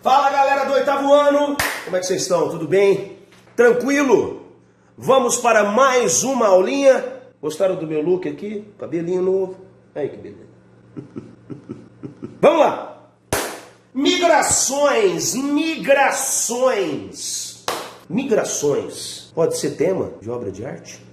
Fala galera do 8º ano, como é que vocês estão? Tudo bem? Tranquilo? Vamos para mais uma aulinha. Gostaram do meu look aqui? Cabelinho novo. Aí que beleza. Vamos lá. Migrações. Pode ser tema de obra de arte?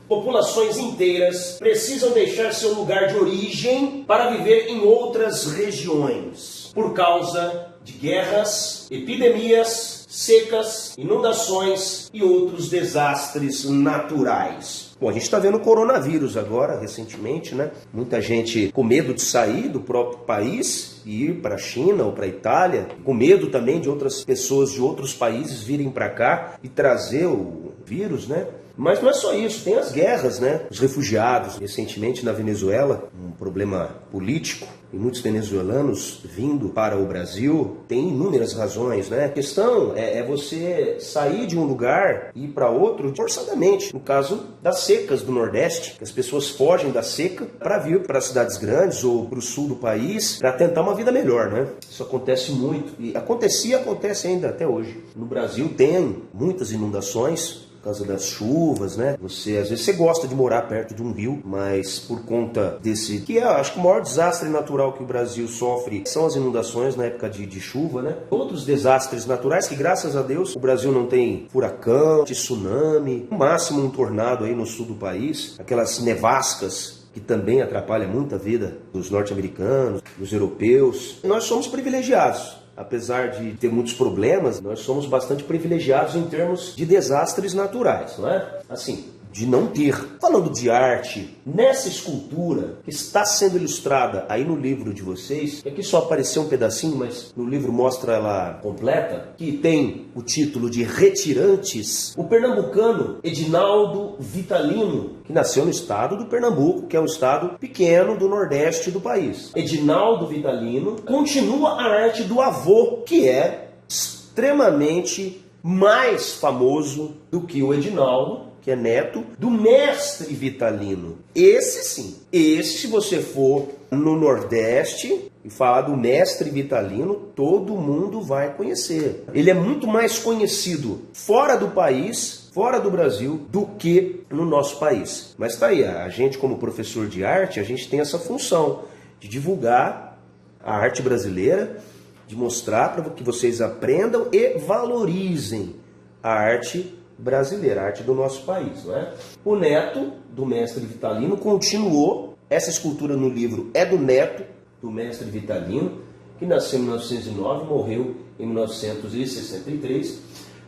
Populações inteiras precisam deixar seu lugar de origem para viver em outras regiões, por causa de guerras, epidemias, secas, inundações e outros desastres naturais. Bom, a gente está vendo o coronavírus agora, recentemente, né? Muita gente com medo de sair do próprio país e ir para a China ou para a Itália, com medo também de outras pessoas de outros países virem para cá e trazer o vírus, né? Mas não é só isso, tem as guerras, né? Os refugiados, recentemente na Venezuela, um problema político, e muitos venezuelanos vindo para o Brasil, tem inúmeras razões, né? A questão é você sair de um lugar e ir para outro forçadamente. No caso das secas do Nordeste, que as pessoas fogem da seca para vir para as cidades grandes ou para o sul do país para tentar uma vida melhor, né? Isso acontece muito, e acontece ainda até hoje. No Brasil tem muitas inundações, por causa das chuvas, né? Às vezes você gosta de morar perto de um rio, mas por conta desse, que é, acho que o maior desastre natural que o Brasil sofre são as inundações na época de chuva, né? Outros desastres naturais que, graças a Deus, o Brasil não tem furacão, tsunami, no máximo um tornado aí no sul do país, aquelas nevascas que também atrapalham muito a vida dos norte-americanos, dos europeus. Nós somos privilegiados. Apesar de ter muitos problemas, nós somos bastante privilegiados em termos de desastres naturais, não é? Assim, de não ter. Falando de arte, nessa escultura que está sendo ilustrada aí no livro de vocês, que aqui só apareceu um pedacinho, mas no livro mostra ela completa, que tem o título de Retirantes, o pernambucano Edinaldo Vitalino, que nasceu no estado do Pernambuco, que é um estado pequeno do nordeste do país. Edinaldo Vitalino continua a arte do avô, que é extremamente mais famoso do que o Edinaldo, que é neto do mestre Vitalino. Esse sim, se você for no Nordeste e falar do mestre Vitalino, todo mundo vai conhecer. Ele é muito mais conhecido fora do país, fora do Brasil, do que no nosso país. Mas tá aí, a gente como professor de arte, a gente tem essa função de divulgar a arte brasileira, de mostrar para que vocês aprendam e valorizem a arte brasileira, a arte do nosso país, não é? O neto do mestre Vitalino continuou, essa escultura no livro é do neto do mestre Vitalino, que nasceu em 1909 e morreu em 1963,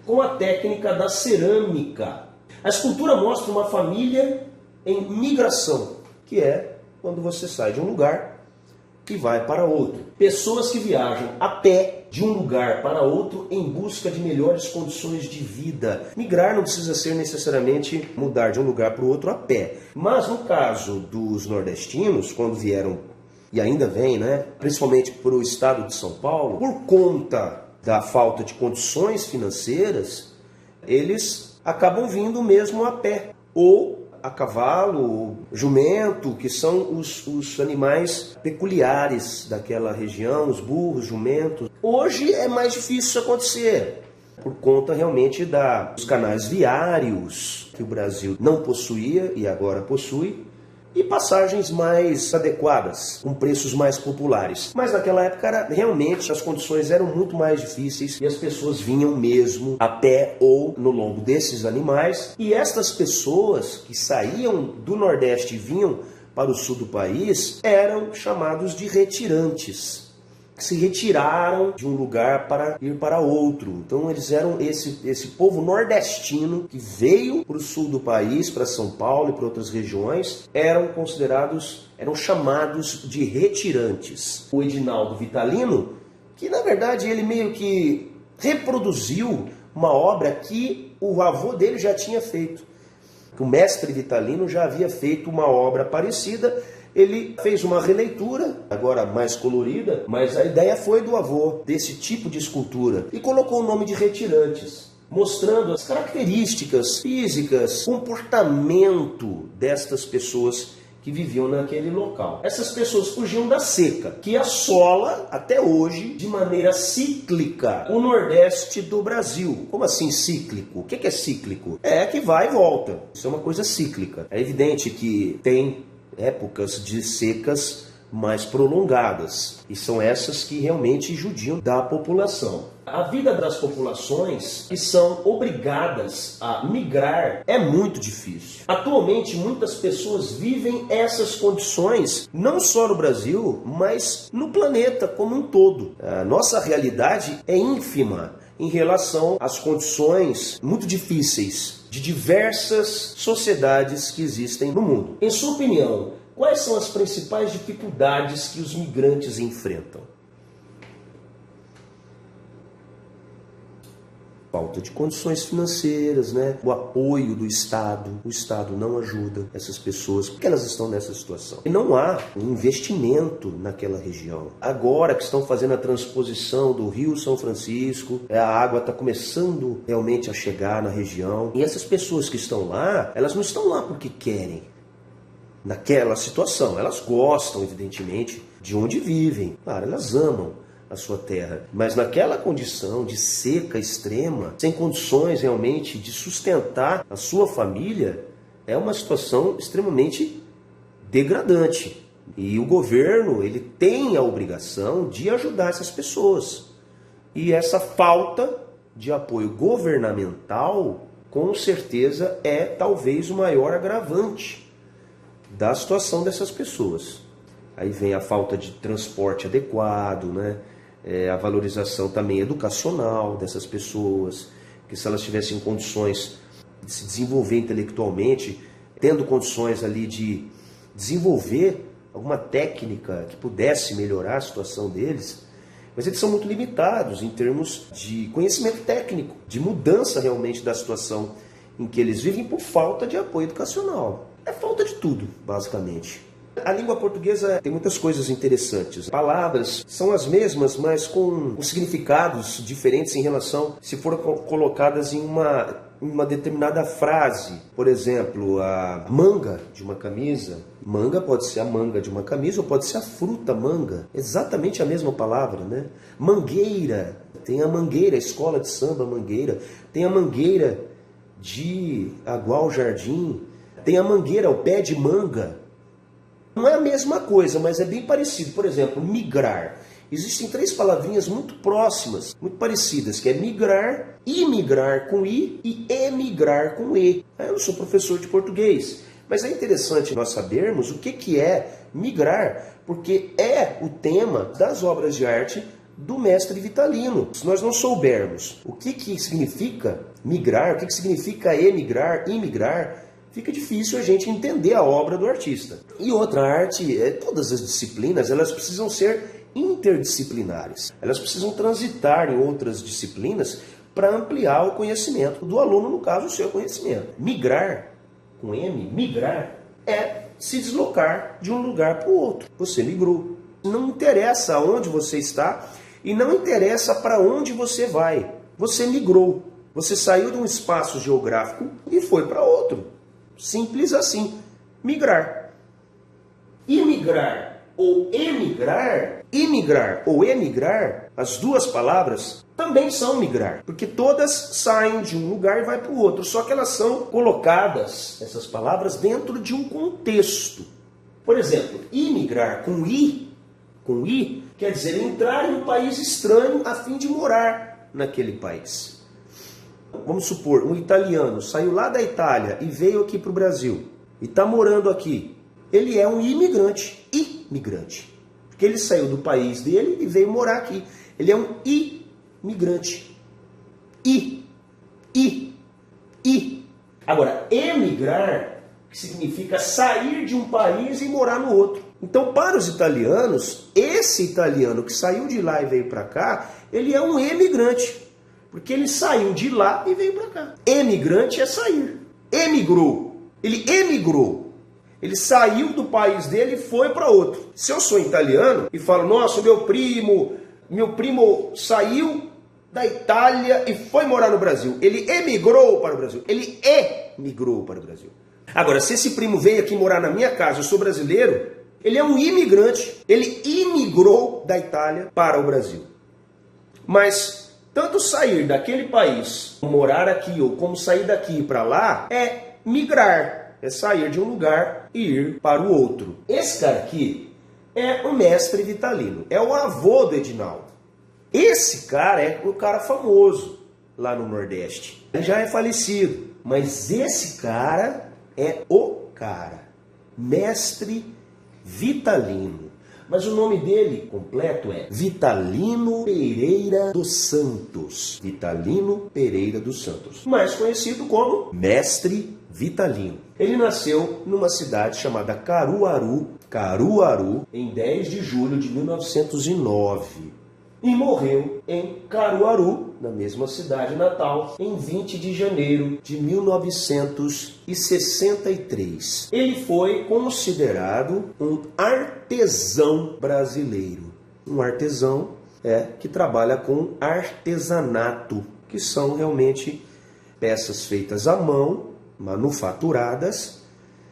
com a técnica da cerâmica. A escultura mostra uma família em migração, que é quando você sai de um lugar e vai para outro. Pessoas que viajam a pé de um lugar para outro em busca de melhores condições de vida. Migrar não precisa ser necessariamente mudar de um lugar para o outro a pé. Mas no caso dos nordestinos, quando vieram, e ainda vêm, né, principalmente para o estado de São Paulo, por conta da falta de condições financeiras, eles acabam vindo mesmo a pé. Ou a cavalo, jumento, que são os animais peculiares daquela região, os burros, jumentos. Hoje é mais difícil isso acontecer, por conta realmente dos canais viários que o Brasil não possuía e agora possui, e passagens mais adequadas, com preços mais populares. Mas naquela época, realmente, as condições eram muito mais difíceis e as pessoas vinham mesmo a pé ou no lombo desses animais. E estas pessoas que saíam do Nordeste e vinham para o sul do país eram chamados de retirantes, que se retiraram de um lugar para ir para outro. Então eles eram esse povo nordestino que veio para o sul do país, para São Paulo e para outras regiões, eram chamados de retirantes. O Edinaldo Vitalino, que na verdade ele meio que reproduziu uma obra que o avô dele já tinha feito. O mestre Vitalino já havia feito uma obra parecida. Ele fez uma releitura, agora mais colorida, mas a ideia foi do avô, desse tipo de escultura, e colocou o nome de Retirantes, mostrando as características físicas, comportamento destas pessoas que viviam naquele local. Essas pessoas fugiam da seca, que assola até hoje de maneira cíclica o Nordeste do Brasil. Como assim cíclico? O que é cíclico? É que vai e volta. Isso é uma coisa cíclica. É evidente que tem épocas de secas mais prolongadas, e são essas que realmente judiam da população. A vida das populações que são obrigadas a migrar é muito difícil. Atualmente, muitas pessoas vivem essas condições, não só no Brasil, mas no planeta como um todo. A nossa realidade é ínfima em relação às condições muito difíceis de diversas sociedades que existem no mundo. Em sua opinião, quais são as principais dificuldades que os migrantes enfrentam? Falta de condições financeiras, né? O apoio do Estado. O Estado não ajuda essas pessoas porque elas estão nessa situação. E não há um investimento naquela região. Agora que estão fazendo a transposição do Rio São Francisco, a água está começando realmente a chegar na região. E essas pessoas que estão lá, elas não estão lá porque querem. Naquela situação, elas gostam, evidentemente, de onde vivem. Claro, elas amam a sua terra, mas naquela condição de seca extrema, sem condições realmente de sustentar a sua família, é uma situação extremamente degradante. E o governo, ele tem a obrigação de ajudar essas pessoas. E essa falta de apoio governamental, com certeza, é talvez o maior agravante da situação dessas pessoas. Aí vem a falta de transporte adequado, né? A valorização também educacional dessas pessoas, que se elas tivessem condições de se desenvolver intelectualmente, tendo condições ali de desenvolver alguma técnica que pudesse melhorar a situação deles, mas eles são muito limitados em termos de conhecimento técnico, de mudança realmente da situação em que eles vivem por falta de apoio educacional. É falta de tudo, basicamente. A língua portuguesa tem muitas coisas interessantes. Palavras são as mesmas, mas com significados diferentes em relação se foram colocadas em uma determinada frase. Por exemplo, a manga de uma camisa. Manga pode ser a manga de uma camisa ou pode ser a fruta manga. Exatamente a mesma palavra, né? Mangueira. Tem a mangueira, a escola de samba Mangueira. Tem a mangueira de Agual Jardim. Tem a mangueira, o pé de manga. Não é a mesma coisa, mas é bem parecido. Por exemplo, migrar. Existem 3 palavrinhas muito próximas, muito parecidas, que é migrar, imigrar com I e emigrar com E. Eu não sou professor de português, mas é interessante nós sabermos o que é migrar, porque é o tema das obras de arte do mestre Vitalino. Se nós não soubermos o que significa migrar, o que significa emigrar, imigrar, fica difícil a gente entender a obra do artista. E outra arte, todas as disciplinas, elas precisam ser interdisciplinares. Elas precisam transitar em outras disciplinas para ampliar o conhecimento do aluno, no caso, o seu conhecimento. Migrar, com M, migrar, é se deslocar de um lugar para o outro. Você migrou. Não interessa onde você está e não interessa para onde você vai. Você migrou. Você saiu de um espaço geográfico e foi para outro. Simples assim. Migrar. Imigrar ou emigrar, as duas palavras também são migrar, porque todas saem de um lugar e vai para o outro, só que elas são colocadas, essas palavras, dentro de um contexto. Por exemplo, imigrar com I, quer dizer entrar em um país estranho a fim de morar naquele país. Vamos supor, um italiano saiu lá da Itália e veio aqui para o Brasil e está morando aqui. Ele é um imigrante, porque ele saiu do país dele e veio morar aqui. Ele é um imigrante. Agora, emigrar significa sair de um país e morar no outro. Então, para os italianos, esse italiano que saiu de lá e veio para cá, ele é um emigrante. Porque ele saiu de lá e veio para cá. Emigrante é sair. Emigrou. Ele emigrou. Ele saiu do país dele e foi para outro. Se eu sou italiano e falo, nossa, meu primo saiu da Itália e foi morar no Brasil. Ele emigrou para o Brasil. Ele emigrou para o Brasil. Agora, se esse primo veio aqui morar na minha casa, eu sou brasileiro, ele é um imigrante, ele imigrou da Itália para o Brasil. Mas tanto sair daquele país, morar aqui, ou como sair daqui para lá, é migrar, é sair de um lugar e ir para o outro. Esse cara aqui é o mestre Vitalino, é o avô do Edinaldo. Esse cara é o cara famoso lá no Nordeste. Ele já é falecido, mas esse cara é o cara, mestre Vitalino. Mas o nome dele completo é Vitalino Pereira dos Santos. Vitalino Pereira dos Santos, mais conhecido como Mestre Vitalino. Ele nasceu numa cidade chamada Caruaru, em 10 de julho de 1909. E morreu em Caruaru, na mesma cidade natal, em 20 de janeiro de 1963. Ele foi considerado um artesão brasileiro. Um artesão que trabalha com artesanato, que são realmente peças feitas à mão, manufaturadas,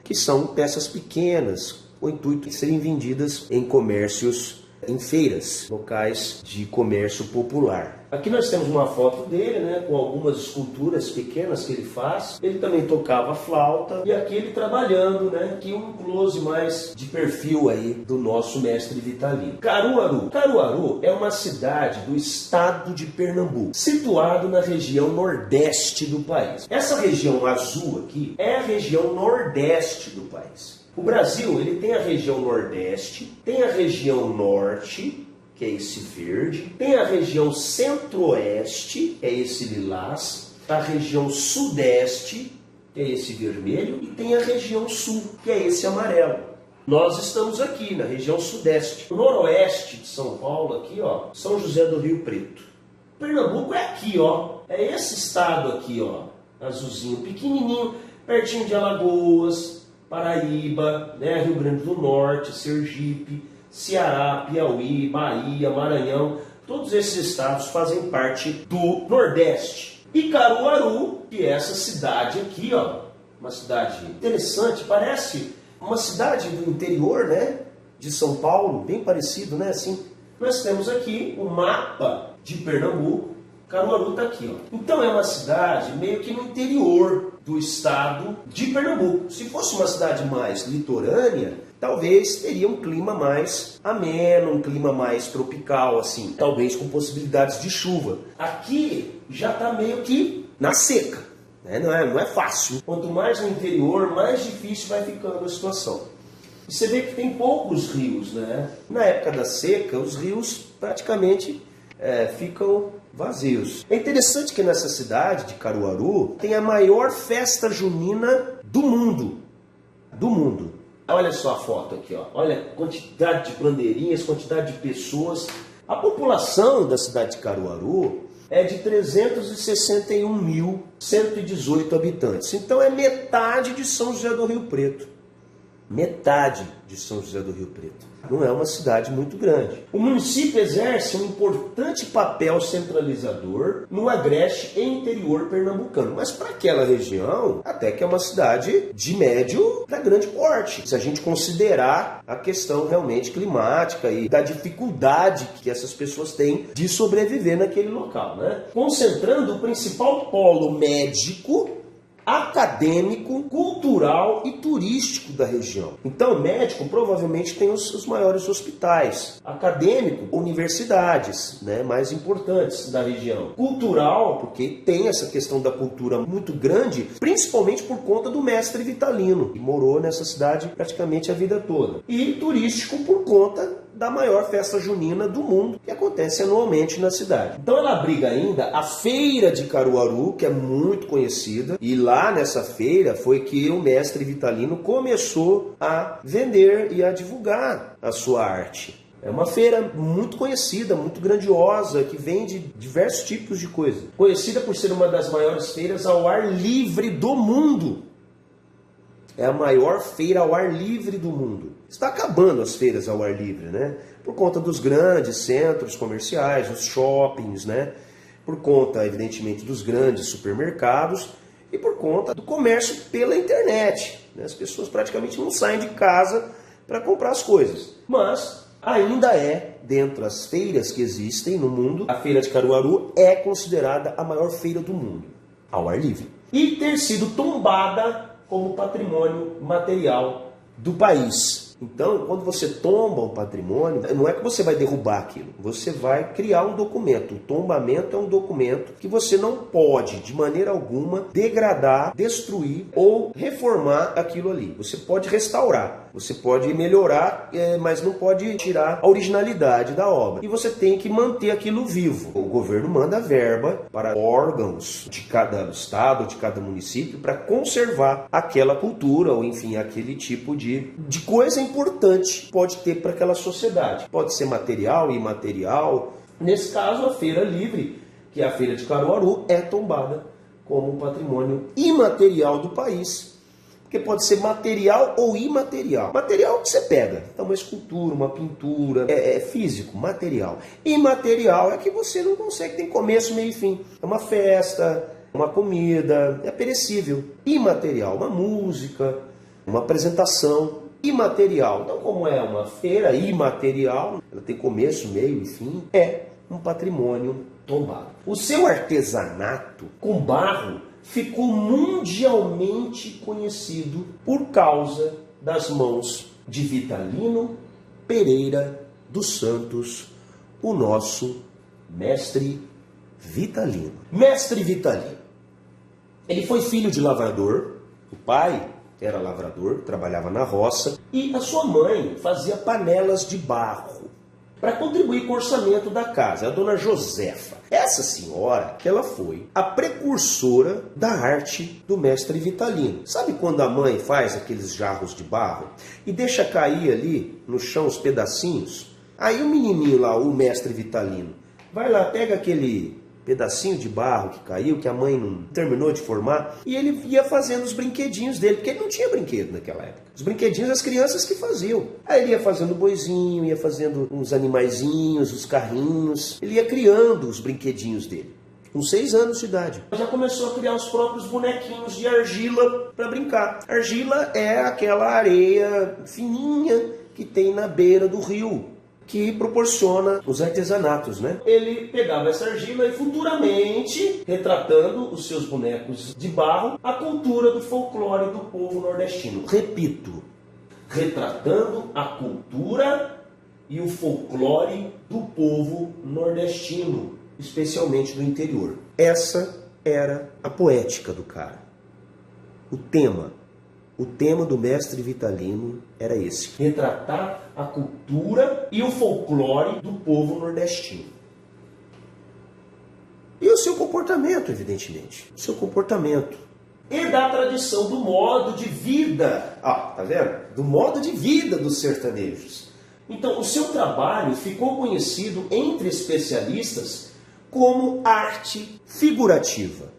que são peças pequenas, com o intuito de serem vendidas em comércios, em feiras, locais de comércio popular. Aqui nós temos uma foto dele, né, com algumas esculturas pequenas que ele faz. Ele também tocava flauta, e aqui ele trabalhando, né, aqui um close mais de perfil aí do nosso mestre Vitalino. Caruaru. Caruaru é uma cidade do estado de Pernambuco, situado na região nordeste do país. Essa região azul aqui é a região nordeste do país. O Brasil, ele tem a região nordeste, tem a região norte, que é esse verde, tem a região centro-oeste, que é esse lilás, a região sudeste, que é esse vermelho, e tem a região sul, que é esse amarelo. Nós estamos aqui na região sudeste. O noroeste de São Paulo, aqui, ó, São José do Rio Preto. Pernambuco é aqui, ó, é esse estado aqui, ó, azulzinho, pequenininho, pertinho de Alagoas, Paraíba, né, Rio Grande do Norte, Sergipe, Ceará, Piauí, Bahia, Maranhão. Todos esses estados fazem parte do Nordeste. E Caruaru, que é essa cidade aqui, ó, uma cidade interessante, parece uma cidade do interior, né, de São Paulo, bem parecido, né, assim. Nós temos aqui o mapa de Pernambuco. Caruaru está aqui, ó. Então é uma cidade meio que no interior do estado de Pernambuco. Se fosse uma cidade mais litorânea, talvez teria um clima mais ameno, um clima mais tropical, assim, talvez com possibilidades de chuva. Aqui já está meio que na seca, né? Não é fácil. Quanto mais no interior, mais difícil vai ficando a situação. E você vê que tem poucos rios, né? Na época da seca, os rios praticamente ficam vazios. É interessante que nessa cidade de Caruaru tem a maior festa junina do mundo. Do mundo. Olha só a foto aqui, ó. Olha a quantidade de bandeirinhas, quantidade de pessoas. A população da cidade de Caruaru é de 361.118 habitantes. Então é metade de São José do Rio Preto. Metade de São José do Rio Preto. Não é uma cidade muito grande. O município exerce um importante papel centralizador no agreste e interior pernambucano. Mas para aquela região, até que é uma cidade de médio para grande porte. Se a gente considerar a questão realmente climática e da dificuldade que essas pessoas têm de sobreviver naquele local, né? Concentrando o principal polo médico, acadêmico, cultural e turístico da região. Então, médico provavelmente tem os maiores hospitais. Acadêmico, universidades, né, mais importantes da região. Cultural, porque tem essa questão da cultura muito grande, principalmente por conta do mestre Vitalino, que morou nessa cidade praticamente a vida toda. E turístico por conta da maior festa junina do mundo, que acontece anualmente na cidade. Então ela abriga ainda a Feira de Caruaru, que é muito conhecida, e lá nessa feira foi que o mestre Vitalino começou a vender e a divulgar a sua arte. É uma feira muito conhecida, muito grandiosa, que vende diversos tipos de coisa. Conhecida por ser uma das maiores feiras ao ar livre do mundo. É a maior feira ao ar livre do mundo. Está acabando as feiras ao ar livre, né? Por conta dos grandes centros comerciais, os shoppings, né? Por conta, evidentemente, dos grandes supermercados e por conta do comércio pela internet. né? As pessoas praticamente não saem de casa para comprar as coisas. Mas ainda é, dentre as feiras que existem no mundo, a Feira de Caruaru é considerada a maior feira do mundo, ao ar livre. E ter sido tombada como patrimônio material do país. Então, quando você tomba um patrimônio, não é que você vai derrubar aquilo, você vai criar um documento. O tombamento é um documento que você não pode, de maneira alguma, degradar, destruir ou reformar aquilo ali. Você pode restaurar, você pode melhorar, mas não pode tirar a originalidade da obra. E você tem que manter aquilo vivo. O governo manda verba para órgãos de cada estado, de cada município, para conservar aquela cultura, ou enfim, aquele tipo de coisa importante pode ter para aquela sociedade. Pode ser material, imaterial. Nesse caso, a Feira Livre, que é a Feira de Caruaru, é tombada como patrimônio imaterial do país. Porque pode ser material ou imaterial. Material que você pega, então uma escultura, uma pintura, é físico, material. Imaterial é que você não consegue, tem começo, meio e fim. É uma festa, uma comida, é perecível. Imaterial, uma música, uma apresentação. Imaterial, então como é uma feira imaterial, ela tem começo, meio e fim, é um patrimônio tombado. O seu artesanato com barro ficou mundialmente conhecido por causa das mãos de Vitalino Pereira dos Santos, o nosso mestre Vitalino. Mestre Vitalino, ele foi filho de lavrador, o pai era lavrador, trabalhava na roça, e a sua mãe fazia panelas de barro para contribuir com o orçamento da casa, a dona Josefa. Essa senhora, que ela foi a precursora da arte do mestre Vitalino. Sabe quando a mãe faz aqueles jarros de barro e deixa cair ali no chão os pedacinhos? Aí o menininho lá, o mestre Vitalino, vai lá, pega aquele pedacinho de barro que caiu, que a mãe não terminou de formar, e ele ia fazendo os brinquedinhos dele, porque ele não tinha brinquedo naquela época. Os brinquedinhos as crianças que faziam. Aí ele ia fazendo boizinho, ia fazendo uns animaizinhos, os carrinhos, ele ia criando os brinquedinhos dele. Com 6 anos de idade. Já começou a criar os próprios bonequinhos de argila para brincar. Argila é aquela areia fininha que tem na beira do rio, que proporciona os artesanatos, né? Ele pegava essa argila e futuramente, retratando os seus bonecos de barro, a cultura do folclore do povo nordestino. Repito, retratando a cultura e o folclore do povo nordestino, especialmente do interior. Essa era a poética do cara. O tema do mestre Vitalino era esse: retratar a cultura e o folclore do povo nordestino. E o seu comportamento, evidentemente. O seu comportamento. E da tradição do modo de vida. Ah, tá vendo? Do modo de vida dos sertanejos. Então, o seu trabalho ficou conhecido entre especialistas como arte figurativa.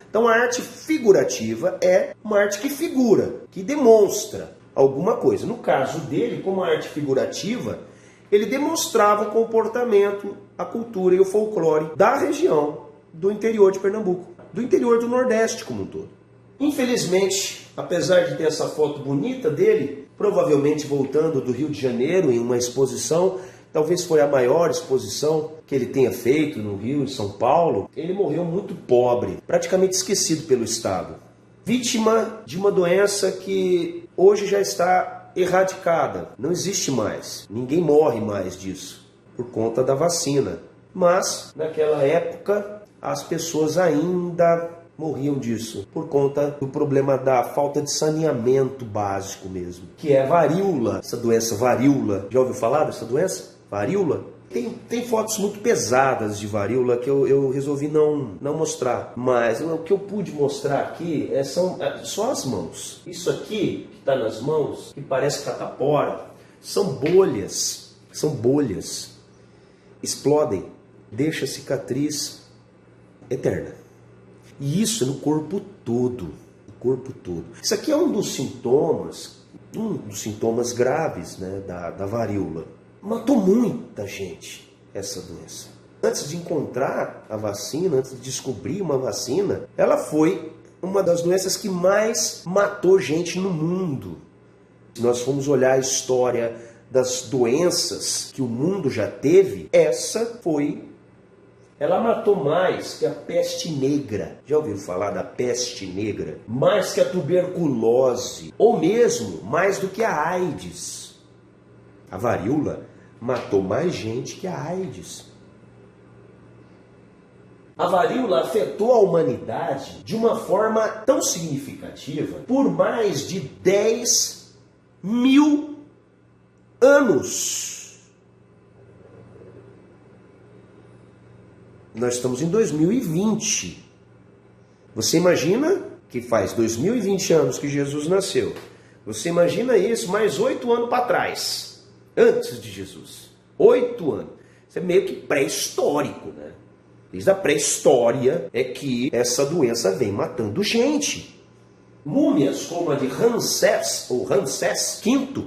Então a arte figurativa é uma arte que figura, que demonstra alguma coisa. No caso dele, como arte figurativa, ele demonstrava o comportamento, a cultura e o folclore da região do interior de Pernambuco, do interior do Nordeste como um todo. Infelizmente, apesar de ter essa foto bonita dele, provavelmente voltando do Rio de Janeiro em uma exposição, talvez foi a maior exposição que ele tenha feito no Rio, em São Paulo. Ele morreu muito pobre, praticamente esquecido pelo Estado. Vítima de uma doença que hoje já está erradicada. Não existe mais. Ninguém morre mais disso, por conta da vacina. Mas, naquela época, as pessoas ainda morriam disso, por conta do problema da falta de saneamento básico mesmo, que é a varíola, essa doença varíola. Já ouviu falar dessa doença? Varíola? Tem fotos muito pesadas de varíola que eu resolvi não mostrar. Mas o que eu pude mostrar aqui são só as mãos. Isso aqui, que está nas mãos, que parece catapora, são bolhas. São bolhas. Explodem. Deixa cicatriz eterna. E isso é no corpo todo. No corpo todo. Isso aqui é um dos sintomas graves, né, da varíola. Matou muita gente essa doença. Antes de encontrar a vacina, antes de descobrir uma vacina, ela foi uma das doenças que mais matou gente no mundo. Se nós formos olhar a história das doenças que o mundo já teve, essa foi. Ela matou mais que a peste negra. Já ouviram falar da peste negra? Mais que a tuberculose. Ou mesmo mais do que a AIDS. A varíola matou mais gente que a AIDS. A varíola afetou a humanidade de uma forma tão significativa por mais de 10.000 anos. Nós estamos em 2020. Você imagina que faz 2020 anos que Jesus nasceu. Você imagina isso mais 8 anos para trás, antes de Jesus. 8 anos. Isso é meio que pré-histórico, né? Desde a pré-história é que essa doença vem matando gente. Múmias como a de Ramsés, ou Ramsés V,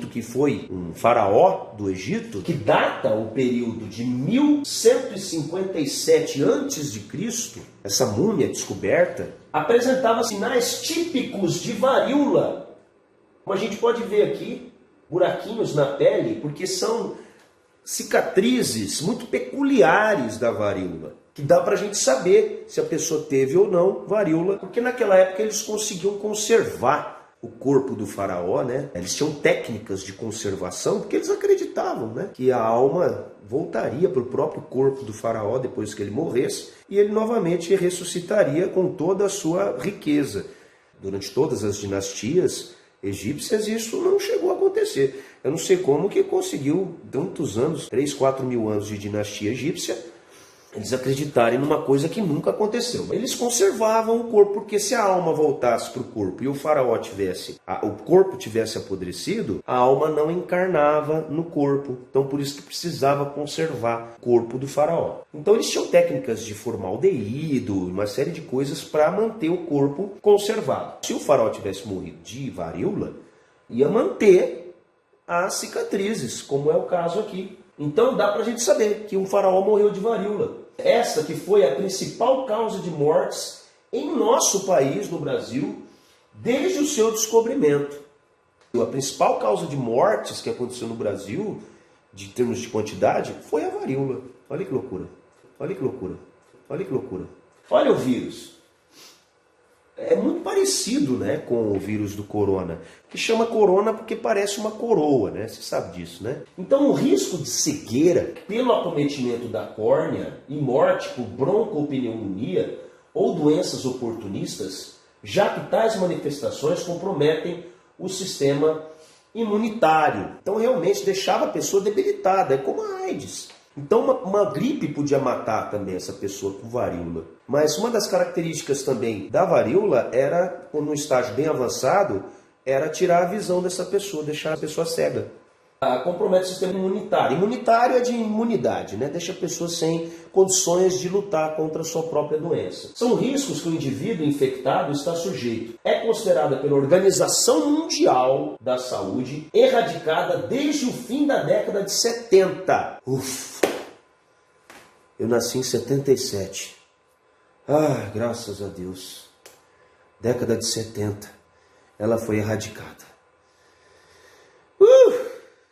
que foi um faraó do Egito, que data o período de 1157 a.C., essa múmia descoberta, apresentava sinais típicos de varíola. Como a gente pode ver aqui, buraquinhos na pele, porque são cicatrizes muito peculiares da varíola, que dá para a gente saber se a pessoa teve ou não varíola, porque naquela época eles conseguiam conservar o corpo do faraó, né? Eles tinham técnicas de conservação, porque eles acreditavam, né, que a alma voltaria para o próprio corpo do faraó depois que ele morresse, e ele novamente ressuscitaria com toda a sua riqueza. Durante todas as dinastias egípcias isso não chegou a acontecer. Eu não sei como que conseguiu tantos anos, 3, 4 mil anos de dinastia egípcia, eles acreditarem numa coisa que nunca aconteceu. Eles conservavam o corpo, porque se a alma voltasse para o corpo e o faraó o corpo tivesse apodrecido, a alma não encarnava no corpo. Então por isso que precisava conservar o corpo do faraó. Então eles tinham técnicas de formaldeído, uma série de coisas para manter o corpo conservado. Se o faraó tivesse morrido de varíola, ia manter as cicatrizes, como é o caso aqui. Então dá para a gente saber que um faraó morreu de varíola. Essa que foi a principal causa de mortes em nosso país, no Brasil, desde o seu descobrimento. A principal causa de mortes que aconteceu no Brasil, de termos de quantidade, foi a varíola. Olha que loucura. Olha que loucura. Olha que loucura. Olha o vírus. É muito parecido, né, com o vírus do corona, que chama corona porque parece uma coroa, né? Você sabe disso, né? Então o risco de cegueira pelo acometimento da córnea e morte por broncopneumonia ou doenças oportunistas, já que tais manifestações comprometem o sistema imunitário. Então realmente deixava a pessoa debilitada, é como a AIDS. Então uma gripe podia matar também essa pessoa com varíola. Mas uma das características também da varíola era, no estágio bem avançado, era tirar a visão dessa pessoa, deixar a pessoa cega. Compromete o sistema imunitário. Imunitário é de imunidade, né? Deixa a pessoa sem condições de lutar contra a sua própria doença. São riscos que o indivíduo infectado está sujeito. É considerada pela Organização Mundial da Saúde erradicada desde o fim da década de 70. Eu nasci em 77. Graças a Deus. Década de 70. Ela foi erradicada.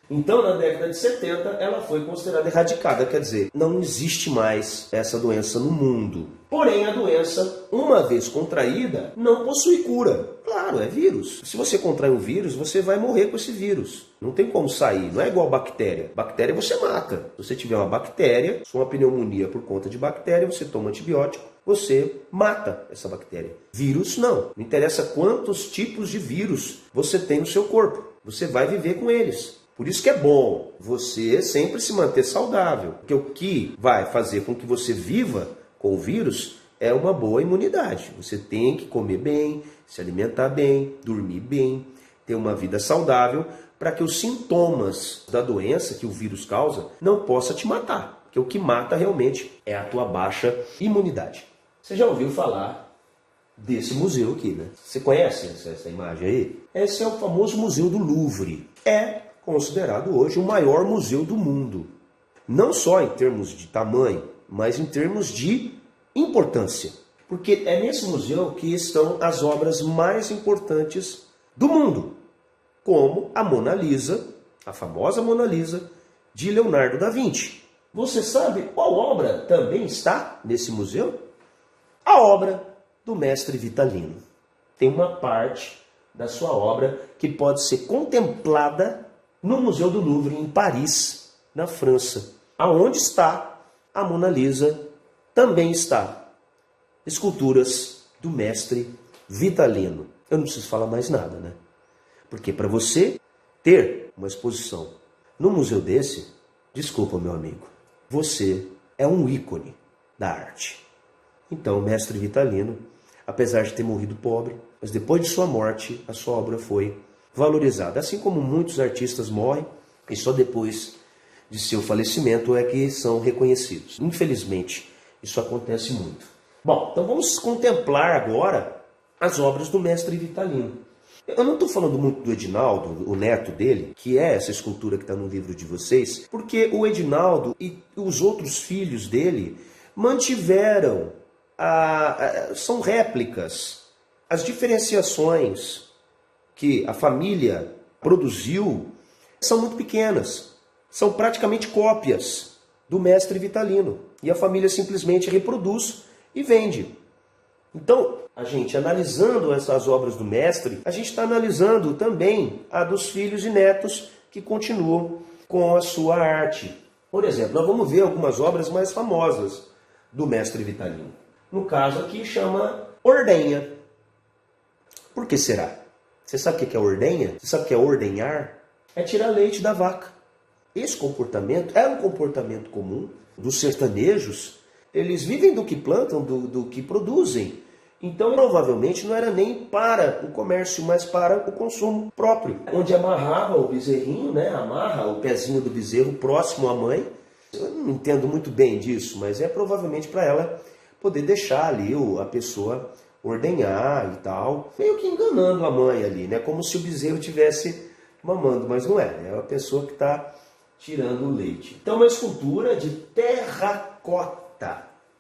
Então, na década de 70, ela foi considerada erradicada. Quer dizer, não existe mais essa doença no mundo. Porém, a doença, uma vez contraída, não possui cura. Claro, é vírus. Se você contrair um vírus, você vai morrer com esse vírus. Não tem como sair. Não é igual bactéria. Bactéria você mata. Se você tiver uma bactéria, uma pneumonia por conta de bactéria, você toma antibiótico, você mata essa bactéria. Vírus não. Não interessa quantos tipos de vírus você tem no seu corpo. Você vai viver com eles. Por isso que é bom você sempre se manter saudável. Porque o que vai fazer com que você viva com o vírus é uma boa imunidade. Você tem que comer bem, se alimentar bem, dormir bem, ter uma vida saudável, para que os sintomas da doença que o vírus causa não possa te matar. Porque o que mata realmente é a tua baixa imunidade. Você já ouviu falar desse museu aqui, né? Você conhece essa imagem aí? Esse é o famoso Museu do Louvre. É considerado hoje o maior museu do mundo. Não só em termos de tamanho, mas em termos de importância. Porque é nesse museu que estão as obras mais importantes do mundo, como a Mona Lisa, a famosa Mona Lisa, de Leonardo da Vinci. Você sabe qual obra também está nesse museu? A obra do mestre Vitalino. Tem uma parte da sua obra que pode ser contemplada no Museu do Louvre, em Paris, na França. Aonde está a Mona Lisa, também está esculturas do mestre Vitalino. Eu não preciso falar mais nada, né? Porque para você ter uma exposição num museu desse, desculpa, meu amigo, você é um ícone da arte. Então, o mestre Vitalino, apesar de ter morrido pobre, mas depois de sua morte, a sua obra foi valorizada. Assim como muitos artistas morrem, e só depois de seu falecimento é que são reconhecidos. Infelizmente, isso acontece muito. Bom, então vamos contemplar agora as obras do mestre Vitalino. Eu não estou falando muito do Edinaldo, o neto dele, que é essa escultura que está no livro de vocês, porque o Edinaldo e os outros filhos dele mantiveram, são réplicas, as diferenciações que a família produziu são muito pequenas, são praticamente cópias do mestre Vitalino, e a família simplesmente reproduz e vende. Então, a gente analisando essas obras do mestre, a gente está analisando também a dos filhos e netos que continuam com a sua arte. Por exemplo, nós vamos ver algumas obras mais famosas do mestre Vitalino. No caso aqui chama ordenha. Por que será? Você sabe o que é ordenha? Você sabe o que é ordenhar? É tirar leite da vaca. Esse comportamento é um comportamento comum dos sertanejos. Eles vivem do que plantam, do que produzem. Então, provavelmente, não era nem para o comércio, mas para o consumo próprio. Onde amarrava o bezerrinho, né? Amarra o pezinho do bezerro próximo à mãe. Eu não entendo muito bem disso, mas é provavelmente para ela poder deixar ali a pessoa ordenhar e tal. Meio que enganando a mãe ali, né? Como se o bezerro estivesse mamando, mas não é. É a pessoa que está tirando o leite. Então, uma escultura de terracota.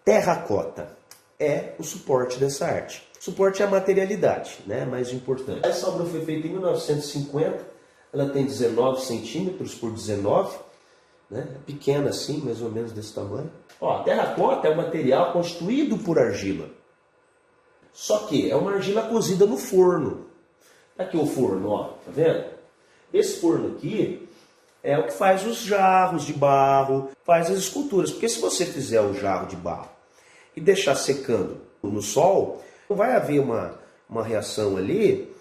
Terracota é o suporte dessa arte. O suporte é a materialidade, né? Mais importante. Essa obra foi feita em 1950, ela tem 19 centímetros por 19, né? É pequena assim, mais ou menos desse tamanho. Ó, a terracota é um material constituído por argila. Só que é uma argila cozida no forno. Aqui o forno, ó, tá vendo? Esse forno aqui é o que faz os jarros de barro, faz as esculturas. Porque se você fizer o jarro de barro e deixar secando no sol, vai haver uma reação ali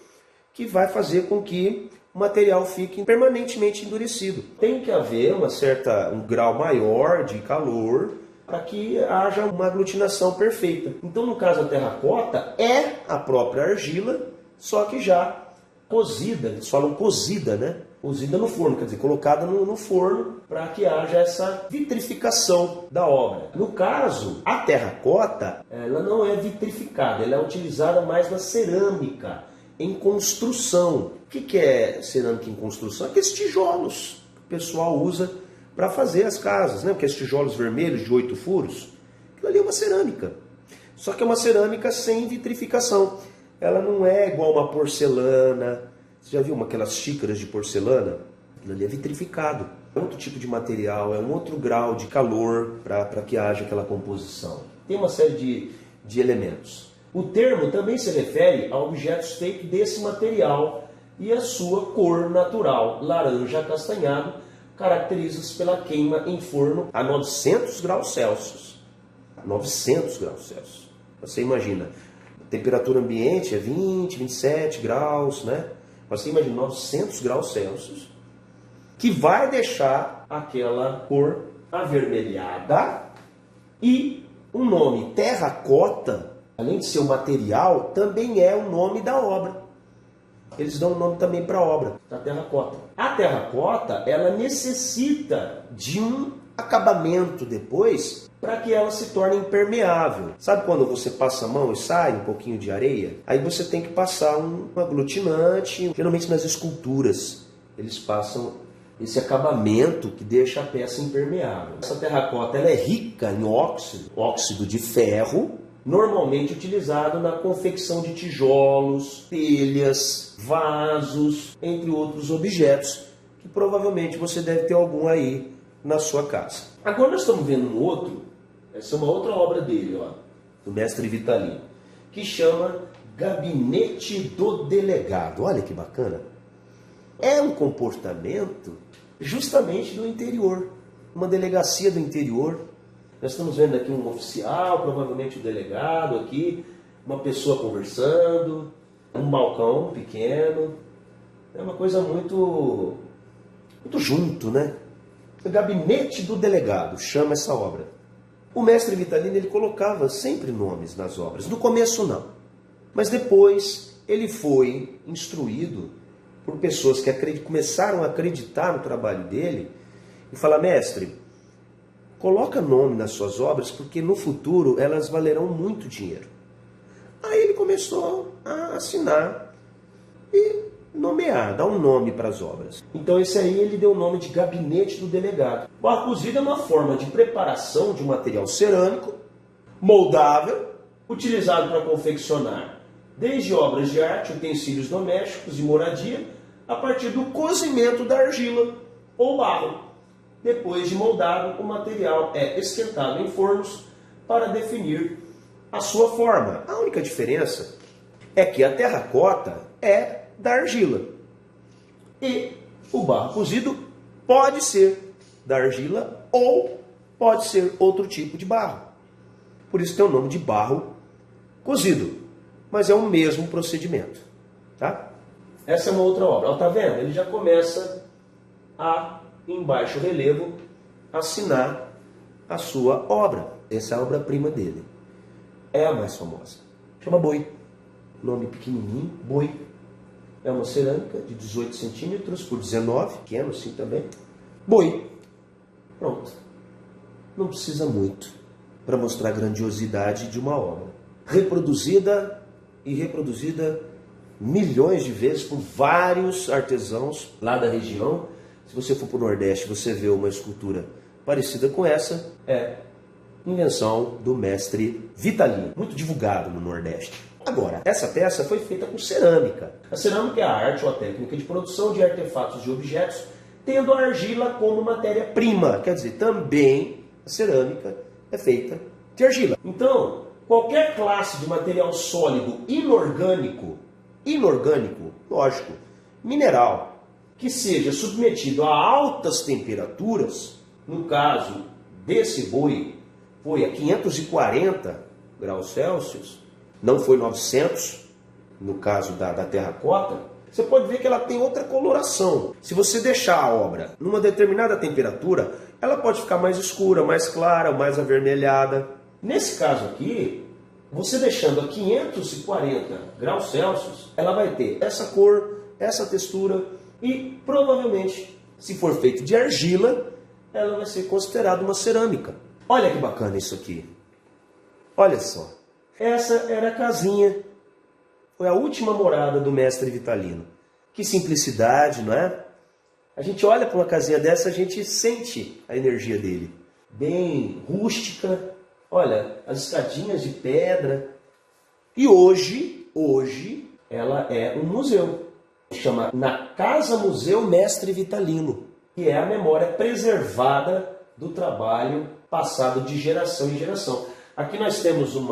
que vai fazer com que o material fique permanentemente endurecido. Tem que haver um grau maior de calor para que haja uma aglutinação perfeita. Então, no caso, a terracota é a própria argila, só que já cozida, eles falam cozida, né? Cozida no forno, quer dizer, colocada no forno para que haja essa vitrificação da obra. No caso, a terracota, ela não é vitrificada, ela é utilizada mais na cerâmica, em construção. O que é cerâmica em construção? Aqueles tijolos que o pessoal usa para fazer as casas, né? Aqueles tijolos vermelhos de 8 furos. Aquilo ali é uma cerâmica. Só que é uma cerâmica sem vitrificação. Ela não é igual uma porcelana. Você já viu aquelas xícaras de porcelana? Aquilo ali é vitrificado. É outro tipo de material, é um outro grau de calor para que haja aquela composição. Tem uma série de elementos. O termo também se refere a objetos feitos desse material e a sua cor natural, laranja acastanhado, caracteriza-se pela queima em forno a 900 graus Celsius. 900 graus Celsius. Você imagina, a temperatura ambiente é 20, 27 graus, né? Você imagina 900 graus Celsius, que vai deixar aquela cor avermelhada, e o nome terracota, além de ser o material, também é o nome da obra. Eles dão o nome também para a obra, da terracota. A terracota, ela necessita de um acabamento depois para que ela se torne impermeável. Sabe quando você passa a mão e sai um pouquinho de areia? Aí você tem que passar um aglutinante. Geralmente nas esculturas eles passam esse acabamento que deixa a peça impermeável. Essa terracota ela é rica em óxido de ferro, normalmente utilizado na confecção de tijolos, telhas, vasos, entre outros objetos, que provavelmente você deve ter algum aí na sua casa. Agora nós estamos vendo um outro, essa é uma outra obra dele, ó, do mestre Vitalino, que chama Gabinete do Delegado. Olha que bacana. É um comportamento justamente do interior, uma delegacia do interior. Nós estamos vendo aqui um oficial, provavelmente o delegado aqui, uma pessoa conversando, um balcão pequeno. É uma coisa muito junto, né? O Gabinete do Delegado chama essa obra. O mestre Vitalino, ele colocava sempre nomes nas obras. No começo não, mas depois ele foi instruído por pessoas que começaram a acreditar no trabalho dele e falar: mestre, coloca nome nas suas obras, porque no futuro elas valerão muito dinheiro. Aí ele começou a assinar e nomear, dar um nome para as obras. Então esse aí ele deu o nome de Gabinete do Delegado. Barro cozido é uma forma de preparação de um material cerâmico, moldável, utilizado para confeccionar desde obras de arte, utensílios domésticos e moradia, a partir do cozimento da argila ou barro. Depois de moldado, o material é esquentado em fornos para definir a sua forma. A única diferença é que a terracota é da argila e o barro cozido pode ser da argila ou pode ser outro tipo de barro. Por isso tem o nome de barro cozido, mas é o mesmo procedimento, tá? Essa é uma outra obra. Ó, tá vendo? Ele já começa a, em baixo relevo, assinar a sua obra. Essa é a obra-prima dele. É a mais famosa. Chama Boi. Nome pequenininho, Boi. É uma cerâmica de 18 centímetros por 19, pequeno assim também. Boi. Pronto. Não precisa muito para mostrar a grandiosidade de uma obra. Reproduzida e reproduzida milhões de vezes por vários artesãos lá da região. Se você for para o Nordeste, você vê uma escultura parecida com essa. É invenção do mestre Vitalino, muito divulgado no Nordeste. Agora, essa peça foi feita com cerâmica. A cerâmica é a arte ou a técnica de produção de artefatos de objetos, tendo a argila como matéria-prima. Quer dizer, também a cerâmica é feita de argila. Então, qualquer classe de material sólido inorgânico, lógico, mineral, que seja submetido a altas temperaturas, no caso desse boi, foi a 540 graus Celsius, não foi 900, no caso da terracota, você pode ver que ela tem outra coloração. Se você deixar a obra numa determinada temperatura, ela pode ficar mais escura, mais clara, mais avermelhada. Nesse caso aqui, você deixando a 540 graus Celsius, ela vai ter essa cor, essa textura e provavelmente, se for feito de argila, ela vai ser considerada uma cerâmica. Olha que bacana isso aqui. Olha só. Essa era a casinha. Foi a última morada do mestre Vitalino. Que simplicidade, não é? A gente olha para uma casinha dessa, a gente sente a energia dele. Bem rústica. Olha, as escadinhas de pedra. E hoje, ela é um museu. Chama Na Casa Museu Mestre Vitalino. Que é a memória preservada do trabalho passado de geração em geração. Aqui nós temos um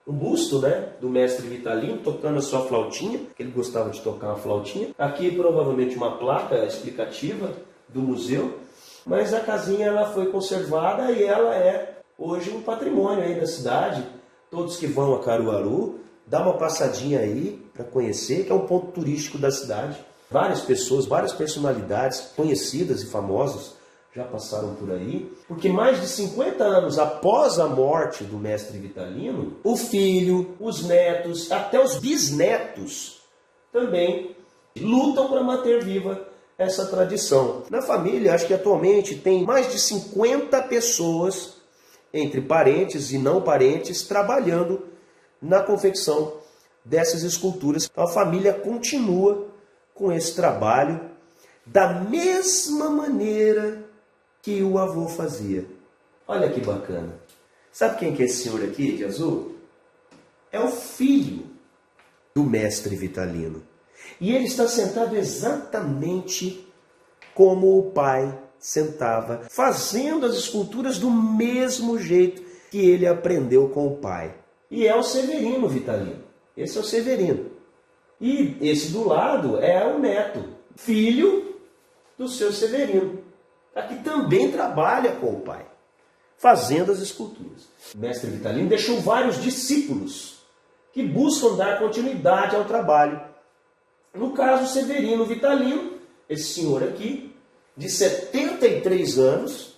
busto, né, do mestre Vitalino tocando a sua flautinha, que ele gostava de tocar uma flautinha. Aqui provavelmente uma placa explicativa do museu, mas a casinha ela foi conservada e ela é hoje um patrimônio aí da cidade. Todos que vão a Caruaru, dá uma passadinha aí para conhecer, que é um ponto turístico da cidade. Várias pessoas, várias personalidades conhecidas e famosas já passaram por aí, porque mais de 50 anos após a morte do mestre Vitalino, o filho, os netos, até os bisnetos também lutam para manter viva essa tradição. Na família, acho que atualmente tem mais de 50 pessoas, entre parentes e não parentes, trabalhando na confecção dessas esculturas. Então a família continua com esse trabalho da mesma maneira que o avô fazia. Olha que bacana. Sabe quem que é esse senhor aqui, de azul? é o filho do mestre Vitalino. E ele está sentado exatamente como o pai sentava, fazendo as esculturas do mesmo jeito que ele aprendeu com o pai. E é o Severino Vitalino. Esse é o Severino. E esse do lado é o neto, filho do seu Severino, que também trabalha com o pai, fazendo as esculturas. O mestre Vitalino deixou vários discípulos que buscam dar continuidade ao trabalho. No caso, Severino Vitalino, esse senhor aqui, de 73 anos,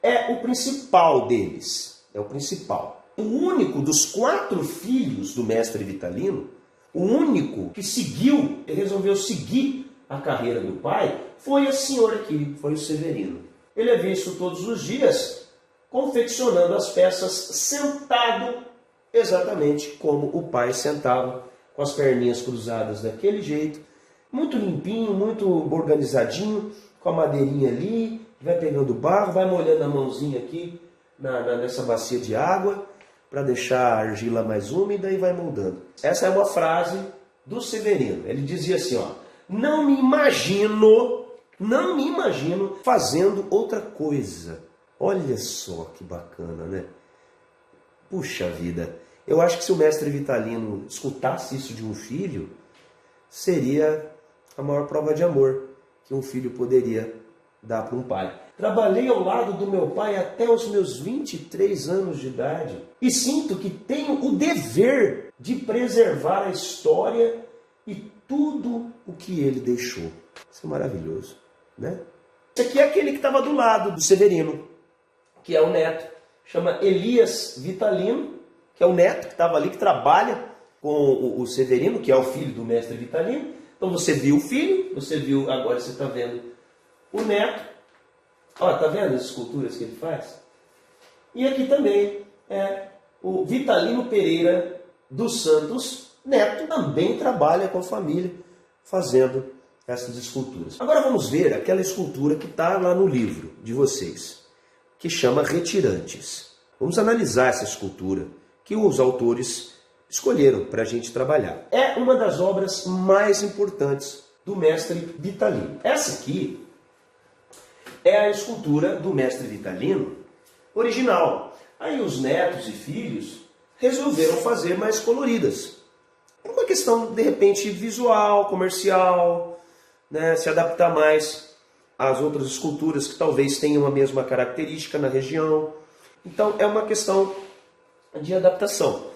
é o principal deles. É o principal. O único dos 4 filhos do mestre Vitalino, o único que seguiu, resolveu seguir a carreira do pai, foi esse senhor aqui, foi o Severino. Ele é visto todos os dias confeccionando as peças sentado exatamente como o pai sentava, com as perninhas cruzadas daquele jeito, muito limpinho, muito organizadinho, com a madeirinha ali, vai pegando barro, vai molhando a mãozinha aqui nessa bacia de água, para deixar a argila mais úmida e vai moldando. Essa é uma frase do Severino. Ele dizia assim, ó: não me imagino fazendo outra coisa. Olha só que bacana, né? Puxa vida, eu acho que se o mestre Vitalino escutasse isso de um filho, seria a maior prova de amor que um filho poderia dar para um pai. Trabalhei ao lado do meu pai até os meus 23 anos de idade e sinto que tenho o dever de preservar a história e tudo o que ele deixou. Isso é maravilhoso, né? Esse aqui é aquele que estava do lado do Severino, que é o neto. Chama Elias Vitalino, que é o neto que estava ali, que trabalha com o Severino, que é o filho do mestre Vitalino. Então você viu o filho, você viu, agora você está vendo o neto. Ó, tá vendo as esculturas que ele faz? E aqui também é o Vitalino Pereira dos Santos Neto, também trabalha com a família fazendo essas esculturas. Agora vamos ver aquela escultura que está lá no livro de vocês, que chama Retirantes. Vamos analisar essa escultura que os autores escolheram para a gente trabalhar. É uma das obras mais importantes do mestre Vitalino. Essa aqui é a escultura do mestre Vitalino original. Aí os netos e filhos resolveram fazer mais coloridas. É uma questão, de repente, visual, comercial, né? Se adaptar mais às outras esculturas que talvez tenham a mesma característica na região. Então é uma questão de adaptação.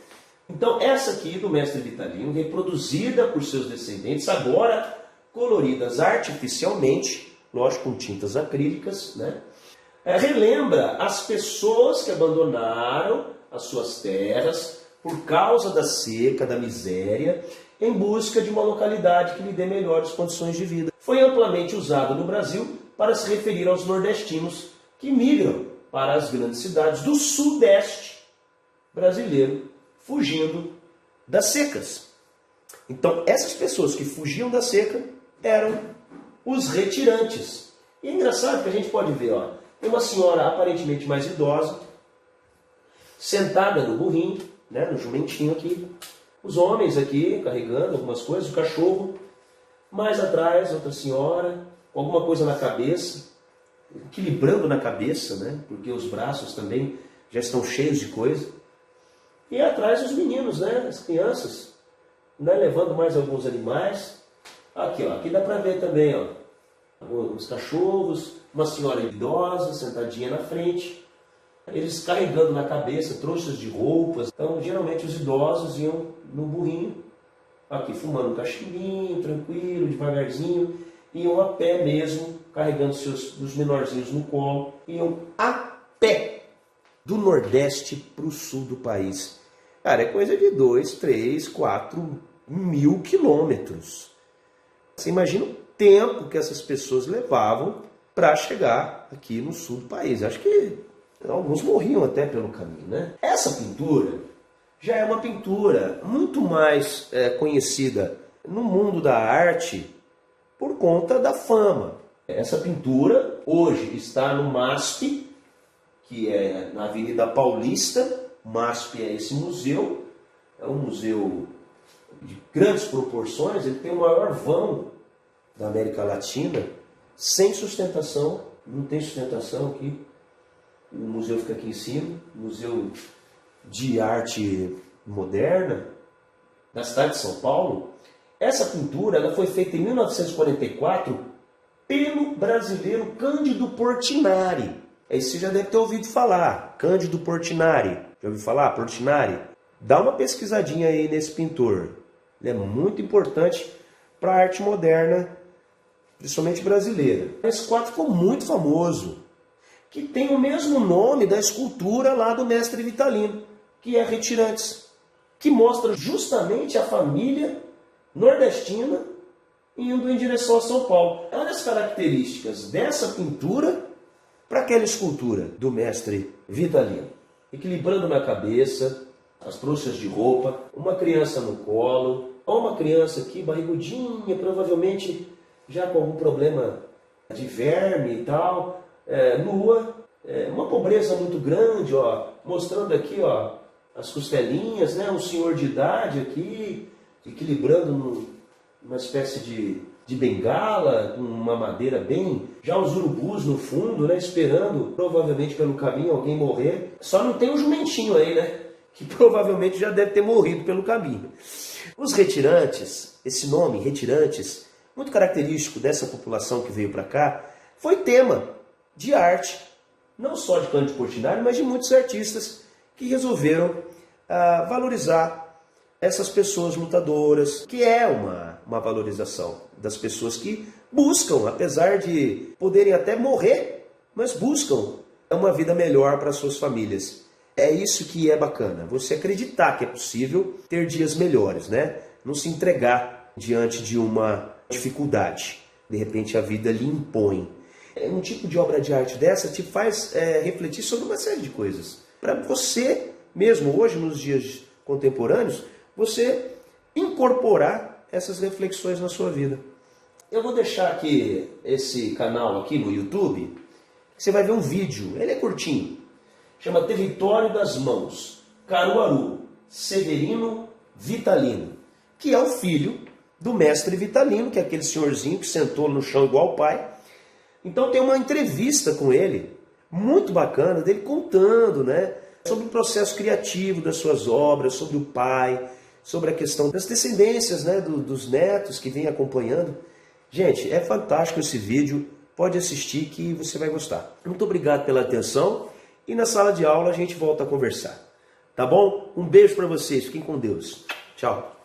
Então essa aqui do mestre Vitalino, reproduzida por seus descendentes, agora coloridas artificialmente, lógico, com tintas acrílicas, né? Relembra as pessoas que abandonaram as suas terras por causa da seca, da miséria, em busca de uma localidade que lhe dê melhores condições de vida. Foi amplamente usado no Brasil para se referir aos nordestinos que migram para as grandes cidades do sudeste brasileiro, fugindo das secas. Então, essas pessoas que fugiam da seca eram os retirantes. E é engraçado que a gente pode ver, ó, tem uma senhora aparentemente mais idosa, sentada no burrinho, né, no jumentinho aqui, os homens aqui carregando algumas coisas, o cachorro, mais atrás outra senhora, com alguma coisa na cabeça, equilibrando na cabeça, né, porque os braços também já estão cheios de coisa, e atrás os meninos, né, as crianças, né, levando mais alguns animais. Aqui, ó, aqui dá para ver também, ó, os cachorros, uma senhora idosa sentadinha na frente, eles carregando na cabeça trouxas de roupas. Então, geralmente os idosos iam no burrinho, aqui fumando um cachimbinho, tranquilo, devagarzinho, iam a pé mesmo, carregando os menorzinhos no colo, iam a pé do Nordeste para o sul do país. Cara, é coisa de 2, 3, 4 mil quilômetros. Você imagina o tempo que essas pessoas levavam para chegar aqui no sul do país. Acho que alguns morriam até pelo caminho, né? Essa pintura já é uma pintura muito mais conhecida no mundo da arte por conta da fama. Essa pintura hoje está no MASP, que é na Avenida Paulista. MASP é esse museu, é um museu de grandes proporções, ele tem o maior vão da América Latina, sem sustentação, não tem sustentação aqui. O museu fica aqui em cima, Museu de Arte Moderna da cidade de São Paulo. Essa pintura ela foi feita em 1944 pelo brasileiro Cândido Portinari. Aí você já deve ter ouvido falar, Cândido Portinari. Já ouviu falar, Portinari? Dá uma pesquisadinha aí nesse pintor. Ele é muito importante para a arte moderna, principalmente brasileira. Esse quadro ficou muito famoso, que tem o mesmo nome da escultura lá do mestre Vitalino, que é Retirantes, que mostra justamente a família nordestina indo em direção a São Paulo. Olha as características dessa pintura para aquela escultura do mestre Vitalino. Equilibrando na cabeça, as trouxas de roupa, uma criança no colo, ou uma criança aqui barrigudinha, provavelmente já com algum problema de verme e tal, nua, uma pobreza muito grande, ó, mostrando aqui ó, as costelinhas, né, um senhor de idade aqui, equilibrando uma espécie de bengala, com uma madeira bem... Já os urubus no fundo, né, esperando, provavelmente pelo caminho, alguém morrer. Só não tem o jumentinho aí, né, que provavelmente já deve ter morrido pelo caminho. Os retirantes, esse nome, retirantes, muito característico dessa população que veio para cá, foi tema de arte, não só de Cândido Portinari, mas de muitos artistas que resolveram valorizar essas pessoas lutadoras, que é uma valorização das pessoas que buscam, apesar de poderem até morrer, mas buscam uma vida melhor para suas famílias. É isso que é bacana, você acreditar que é possível ter dias melhores, né? Não se entregar diante de uma dificuldade. De repente a vida lhe impõe. Um tipo de obra de arte dessa te faz refletir sobre uma série de coisas. Para você mesmo, hoje, nos dias contemporâneos, você incorporar essas reflexões na sua vida. Eu vou deixar aqui esse canal aqui no YouTube, você vai ver um vídeo, ele é curtinho, chama Território das Mãos, Caruaru, Severino Vitalino, que é o filho do mestre Vitalino, que é aquele senhorzinho que sentou no chão igual o pai. Então tem uma entrevista com ele, muito bacana, dele contando, né, sobre o processo criativo das suas obras, sobre o pai, sobre a questão das descendências, né, dos netos que vêm acompanhando. Gente, é fantástico esse vídeo, pode assistir que você vai gostar. Muito obrigado pela atenção e na sala de aula a gente volta a conversar. Tá bom? Um beijo para vocês, fiquem com Deus. Tchau.